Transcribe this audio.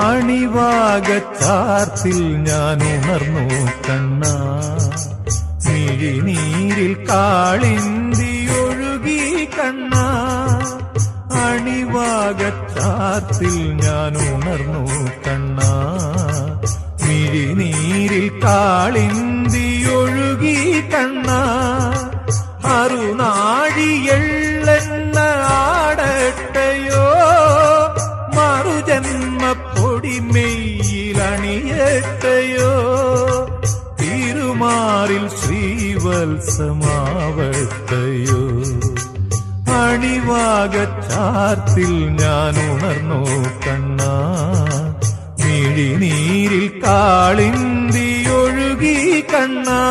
അണിവാകച്ചാർത്തിൽ ഞാൻ ഉണർന്നു കണ്ണാ, മിഴിനീരിൽ കാളിന്തി ഒഴുകി കണ്ണാ. അണിവാകച്ചാർത്തിൽ ഞാൻ ഉണർന്നു കണ്ണാ, മിഴിനീരിൽ കാളിന്തി ഒഴുകി കണ്ണാ. അറുനാഴിയെള്ളെണ്ണ ആടട്ടയോ, മറുജന്മപ്പൊടിമെയ്യിലണിയട്ടയോ, തിരുമാറിൽ ശ്രീവത്സമാവട്ടയോ. അണിവാകച്ചാർത്തിൽ ഞാൻ ഉണർന്നു കണ്ണാ, മിഴിനീരിൽ കാളിന്തി ഒഴുകി കണ്ണാ.